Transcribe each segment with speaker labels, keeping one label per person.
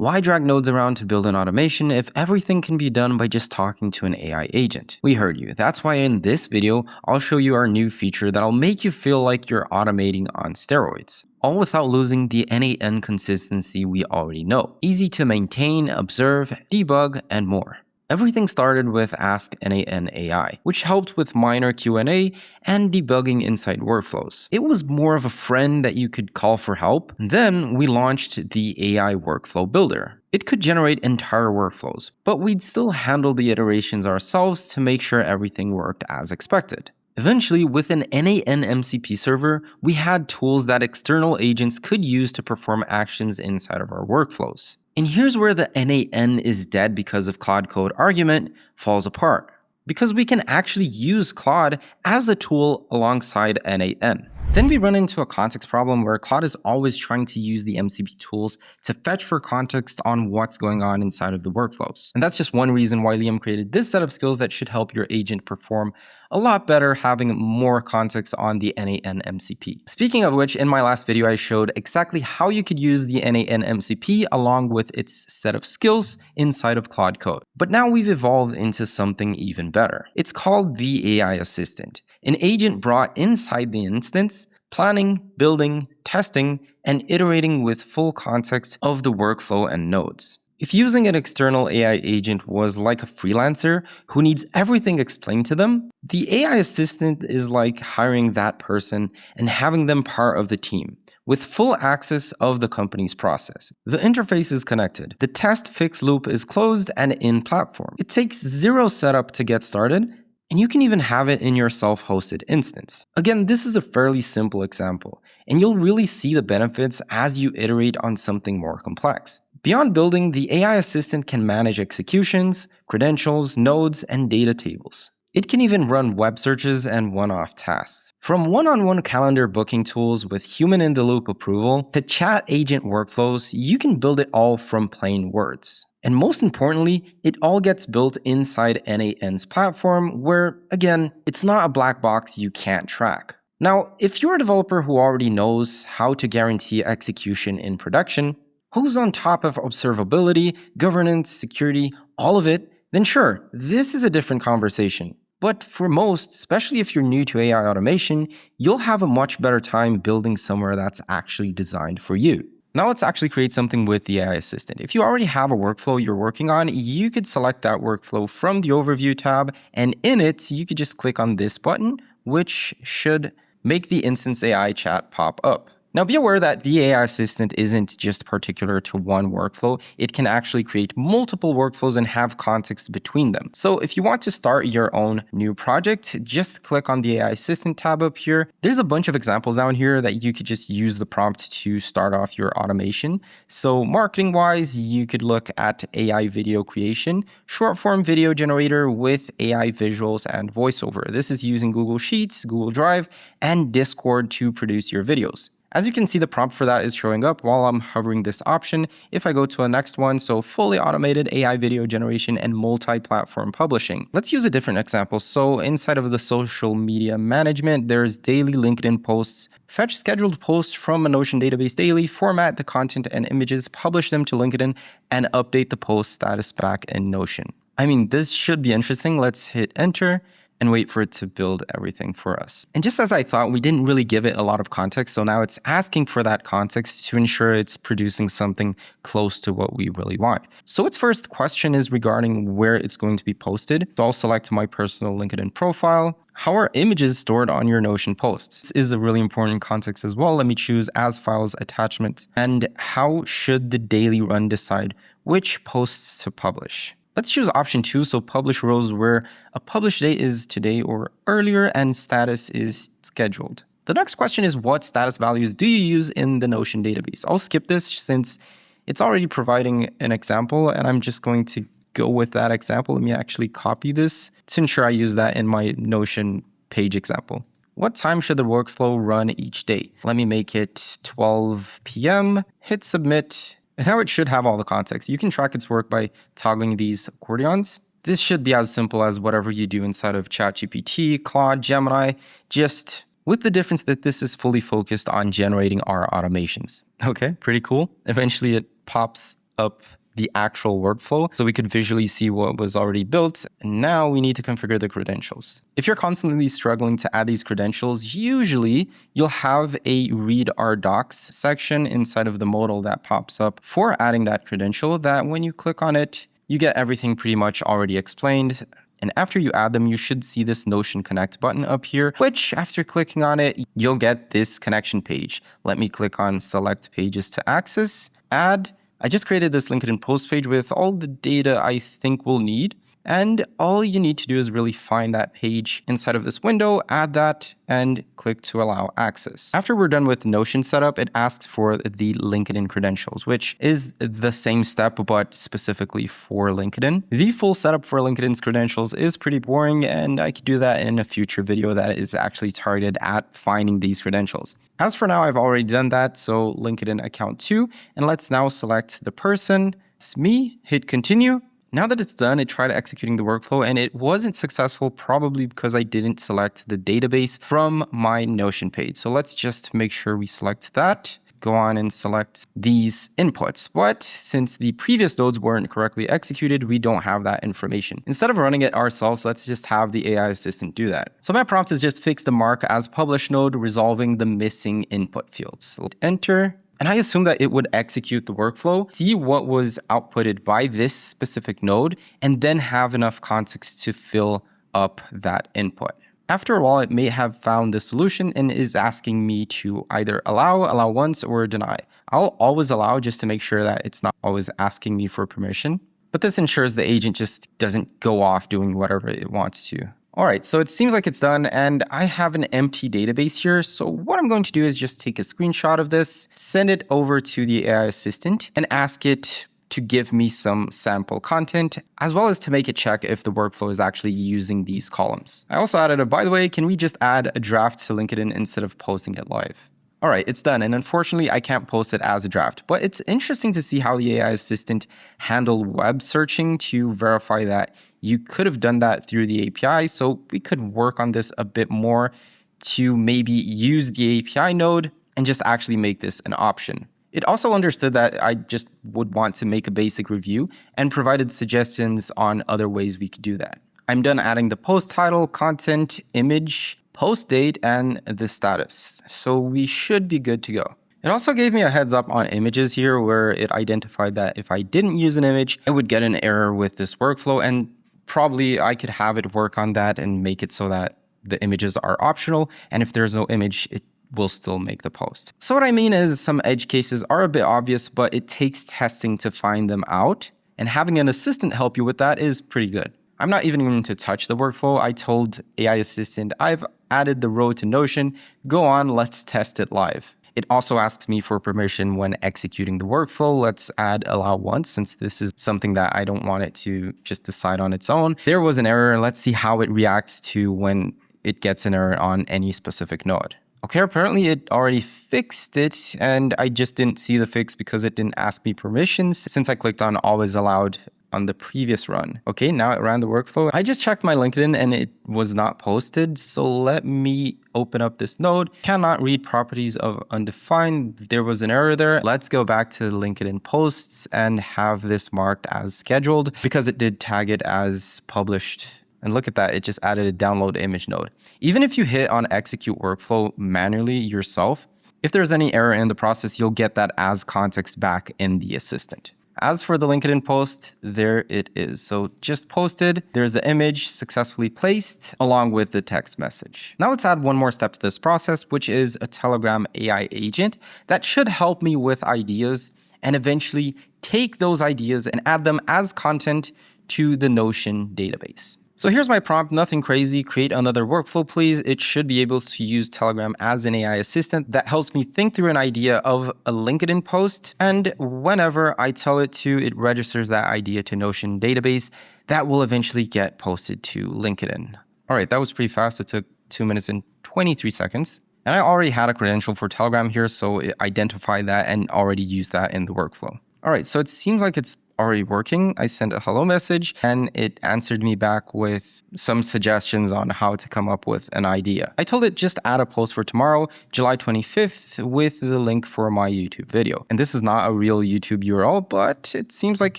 Speaker 1: Why drag nodes around to build an automation if everything can be done by just talking to an AI agent? We heard you. That's why in this video, I'll show you our new feature that'll make you feel like you're automating on steroids, all without losing the n8n consistency we already know. Easy to maintain, observe, debug, and more. Everything started with Ask n8n AI, which helped with minor Q&A and debugging inside workflows. It was more of a friend that you could call for help. Then we launched the AI Workflow Builder. It could generate entire workflows, but we'd still handle the iterations ourselves to make sure everything worked as expected. Eventually, with an n8n MCP server, we had tools that external agents could use to perform actions inside of our workflows. And here's where the n8n is dead because of Claude code argument falls apart. Because we can actually use Claude as a tool alongside n8n. Then we run into a context problem where Claude is always trying to use the MCP tools to fetch for context on what's going on inside of the workflows. And that's just one reason why Liam created this set of skills that should help your agent perform a lot better having more context on the n8n MCP. Speaking of which, in my last video, I showed exactly how you could use the n8n MCP along with its set of skills inside of Claude Code. But now we've evolved into something even better. It's called the AI Assistant, an agent brought inside the instance, planning, building, testing, and iterating with full context of the workflow and nodes. If using an external AI agent was like a freelancer who needs everything explained to them, the AI assistant is like hiring that person and having them part of the team, with full access of the company's process. The interface is connected. The test fix loop is closed and in platform. It takes zero setup to get started, and you can even have it in your self-hosted instance. Again, this is a fairly simple example, and you'll really see the benefits as you iterate on something more complex. Beyond building, the AI assistant can manage executions, credentials, nodes, and data tables. It can even run web searches and one-off tasks. From one-on-one calendar booking tools with human-in-the-loop approval to chat agent workflows, you can build it all from plain words. And most importantly, it all gets built inside n8n's platform where, again, it's not a black box you can't track. Now, if you're a developer who already knows how to guarantee execution in production, who's on top of observability, governance, security, all of it, then sure, this is a different conversation. But for most, especially if you're new to AI automation, you'll have a much better time building somewhere that's actually designed for you. Now let's actually create something with the AI assistant. If you already have a workflow you're working on, you could select that workflow from the overview tab, and in it, you could just click on this button, which should make the instance AI chat pop up. Now be aware that the AI assistant isn't just particular to one workflow. It can actually create multiple workflows and have context between them. So if you want to start your own new project, just click on the AI assistant tab up here. There's a bunch of examples down here that you could just use the prompt to start off your automation. So marketing wise, you could look at AI video creation, short form video generator with AI visuals and voiceover. This is using Google Sheets, Google Drive, and Discord to produce your videos. As you can see, the prompt for that is showing up while I'm hovering this option. If I go to a next one, so fully automated AI video generation and multi-platform publishing. Let's use a different example. So inside of the social media management, there's daily LinkedIn posts. Fetch scheduled posts from a Notion database daily, format the content and images, publish them to LinkedIn, and update the post status back in Notion. I mean, this should be interesting. Let's hit enter and wait for it to build everything for us. And just as I thought, we didn't really give it a lot of context, so now it's asking for that context to ensure it's producing something close to what we really want. So its first question is regarding where it's going to be posted. So I'll select my personal LinkedIn profile. How are images stored on your Notion posts? This is a really important context as well. Let me choose as files, attachments, and how should the daily run decide which posts to publish? Let's choose option 2, so publish rows where a publish date is today or earlier and status is scheduled. The next question is what status values do you use in the Notion database? I'll skip this since it's already providing an example and I'm just going to go with that example. Let me actually copy this to ensure I use that in my Notion page example. What time should the workflow run each day? Let me make it 12 p.m., hit submit. And now it should have all the context. You can track its work by toggling these accordions. This should be as simple as whatever you do inside of ChatGPT, Claude, Gemini, just with the difference that this is fully focused on generating our automations. Okay, pretty cool. Eventually it pops up the actual workflow so we could visually see what was already built. And now we need to configure the credentials. If you're constantly struggling to add these credentials, usually you'll have a read our docs section inside of the modal that pops up for adding that credential that when you click on it, you get everything pretty much already explained. And after you add them, you should see this Notion Connect button up here, which after clicking on it, you'll get this connection page. Let me click on Select Pages to access, Add. I just created this LinkedIn post page with all the data I think we'll need. And all you need to do is really find that page inside of this window, add that, and click to allow access. After we're done with Notion setup, it asks for the LinkedIn credentials, which is the same step, but specifically for LinkedIn. The full setup for LinkedIn's credentials is pretty boring, and I could do that in a future video that is actually targeted at finding these credentials. As for now, I've already done that, so LinkedIn account 2, and let's now select the person. It's me, hit continue. Now that it's done, it tried executing the workflow and it wasn't successful, probably because I didn't select the database from my Notion page. So let's just make sure we select that. Go on and select these inputs. But since the previous nodes weren't correctly executed, we don't have that information. Instead of running it ourselves, let's just have the AI assistant do that. So my prompt is just fix the mark as published node, resolving the missing input fields. So enter. And I assume that it would execute the workflow, see what was outputted by this specific node, and then have enough context to fill up that input. After a while, it may have found the solution and is asking me to either allow once, or deny. I'll always allow just to make sure that it's not always asking me for permission. But this ensures the agent just doesn't go off doing whatever it wants to. All right, so it seems like it's done and I have an empty database here. So what I'm going to do is just take a screenshot of this, send it over to the AI assistant and ask it to give me some sample content, as well as to make it check if the workflow is actually using these columns. I also added by the way, can we just add a draft to LinkedIn instead of posting it live? All right, it's done. And unfortunately, I can't post it as a draft, but it's interesting to see how the AI assistant handled web searching to verify that you could have done that through the API. So we could work on this a bit more to maybe use the API node and just actually make this an option. It also understood that I just would want to make a basic review and provided suggestions on other ways we could do that. I'm done adding the post title, content, image, post date, and the status. So we should be good to go. It also gave me a heads up on images here where it identified that if I didn't use an image, I would get an error with this workflow, and probably I could have it work on that and make it so that the images are optional. And if there's no image, it will still make the post. So what I mean is some edge cases are a bit obvious, but it takes testing to find them out. And having an assistant help you with that is pretty good. I'm not even going to touch the workflow. I told AI Assistant, I've added the row to Notion. Go on, let's test it live. It also asks me for permission when executing the workflow. Let's add allow once, since this is something that I don't want it to just decide on its own. There was an error. Let's see how it reacts to when it gets an error on any specific node. Okay, apparently it already fixed it, and I just didn't see the fix because it didn't ask me permissions since I clicked on always allowed on the previous run. Okay, now it ran the workflow. I just checked my LinkedIn and it was not posted. So let me open up this node. Cannot read properties of undefined. There was an error there. Let's go back to LinkedIn posts and have this marked as scheduled because it did tag it as published. And look at that, it just added a download image node. Even if you hit on execute workflow manually yourself, if there's any error in the process, you'll get that as context back in the assistant. As for the LinkedIn post, there it is. So just posted, there's the image successfully placed along with the text message. Now let's add one more step to this process, which is a Telegram AI agent that should help me with ideas and eventually take those ideas and add them as content to the Notion database. So here's my prompt, nothing crazy, create another workflow please. It should be able to use Telegram as an AI assistant that helps me think through an idea of a LinkedIn post. And whenever I tell it to, it registers that idea to Notion database that will eventually get posted to LinkedIn. All right, that was pretty fast. It took 2 minutes and 23 seconds. And I already had a credential for Telegram here, so it identified that and already used that in the workflow. All right, so it seems like it's already working. I sent a hello message and it answered me back with some suggestions on how to come up with an idea. I told it just add a post for tomorrow, July 25th, with the link for my YouTube video. And this is not a real YouTube URL, but it seems like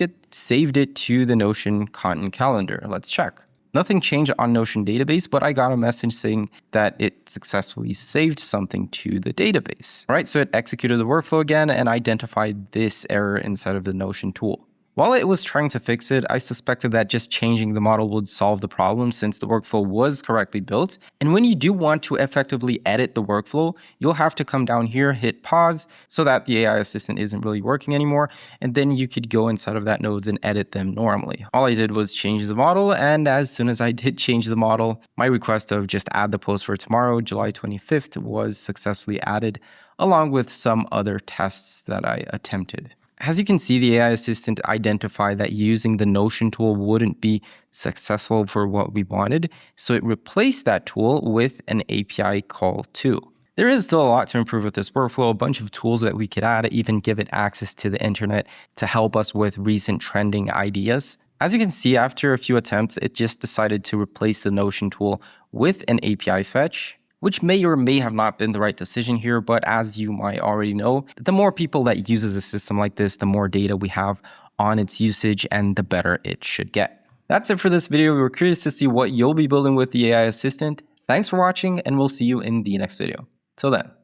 Speaker 1: it saved it to the Notion content calendar. Let's check. Nothing changed on Notion database, but I got a message saying that it successfully saved something to the database. All right, so it executed the workflow again and identified this error inside of the Notion tool. While it was trying to fix it, I suspected that just changing the model would solve the problem since the workflow was correctly built. And when you do want to effectively edit the workflow, you'll have to come down here, hit pause, so that the AI assistant isn't really working anymore. And then you could go inside of that nodes and edit them normally. All I did was change the model. And as soon as I did change the model, my request of just add the post for tomorrow, July 25th, was successfully added, along with some other tests that I attempted. As you can see, the AI assistant identified that using the Notion tool wouldn't be successful for what we wanted, so it replaced that tool with an API call tool. There is still a lot to improve with this workflow, a bunch of tools that we could add, even give it access to the internet to help us with recent trending ideas. As you can see, after a few attempts, it just decided to replace the Notion tool with an API fetch, which may or may have not been the right decision here, but as you might already know, the more people that uses a system like this, the more data we have on its usage and the better it should get. That's it for this video. We were curious to see what you'll be building with the AI assistant. Thanks for watching and we'll see you in the next video. Till then.